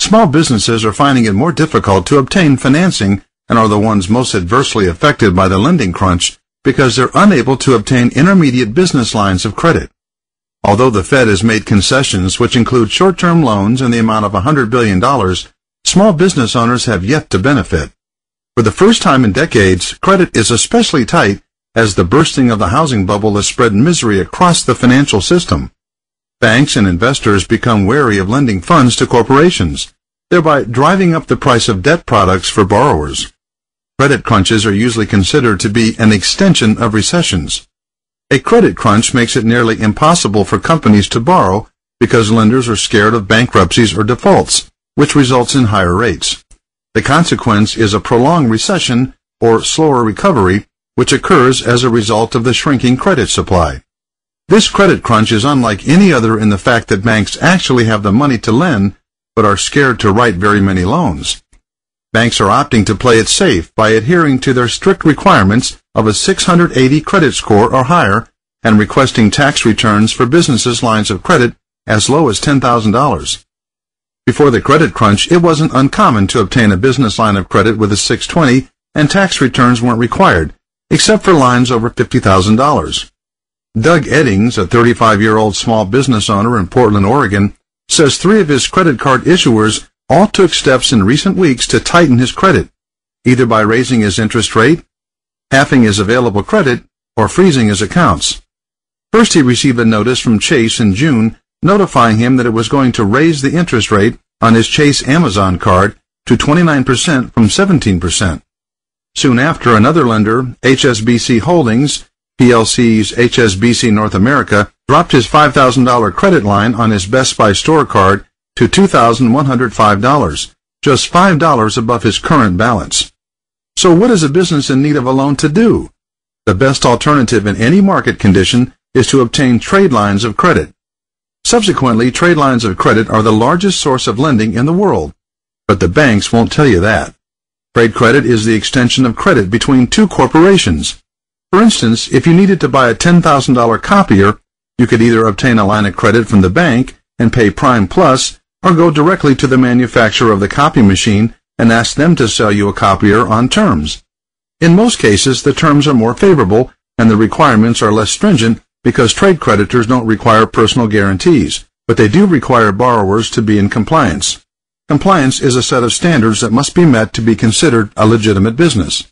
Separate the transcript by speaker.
Speaker 1: Small businesses are finding it more difficult to obtain financing and are the ones most adversely affected by the lending crunch because they're unable to obtain intermediate business lines of credit. Although the Fed has made concessions which include short-term loans in the amount of $100 billion, small business owners have yet to benefit. For the first time in decades, credit is especially tight as the bursting of the housing bubble has spread misery across the financial system. Banks and investors become wary of lending funds to corporations, thereby driving up the price of debt products for borrowers. Credit crunches are usually considered to be an extension of recessions. A credit crunch makes it nearly impossible for companies to borrow because lenders are scared of bankruptcies or defaults, which results in higher rates. The consequence is a prolonged recession or slower recovery, which occurs as a result of the shrinking credit supply. This credit crunch is unlike any other in the fact that banks actually have the money to lend, but are scared to write very many loans. Banks are opting to play it safe by adhering to their strict requirements of a 680 credit score or higher and requesting tax returns for businesses' lines of credit as low as $10,000. Before the credit crunch, it wasn't uncommon to obtain a business line of credit with a 620 and tax returns weren't required, except for lines over $50,000. Doug Eddings, a 35-year-old small business owner in Portland, Oregon, says 3 of his credit card issuers all took steps in recent weeks to tighten his credit, either by raising his interest rate, halving his available credit, or freezing his accounts. First, he received a notice from Chase in June notifying him that it was going to raise the interest rate on his Chase Amazon card to 29% from 17%. Soon after, another lender, HSBC Holdings, PLC's HSBC North America, dropped his $5,000 credit line on his Best Buy store card to $2,105, just $5 above his current balance. So what is a business in need of a loan to do? The best alternative in any market condition is to obtain trade lines of credit. Subsequently, trade lines of credit are the largest source of lending in the world, but the banks won't tell you that. Trade credit is the extension of credit between 2 corporations. For instance, if you needed to buy a $10,000 copier, you could either obtain a line of credit from the bank and pay Prime Plus, or go directly to the manufacturer of the copy machine and ask them to sell you a copier on terms. In most cases, the terms are more favorable and the requirements are less stringent because trade creditors don't require personal guarantees, but they do require borrowers to be in compliance. Compliance is a set of standards that must be met to be considered a legitimate business.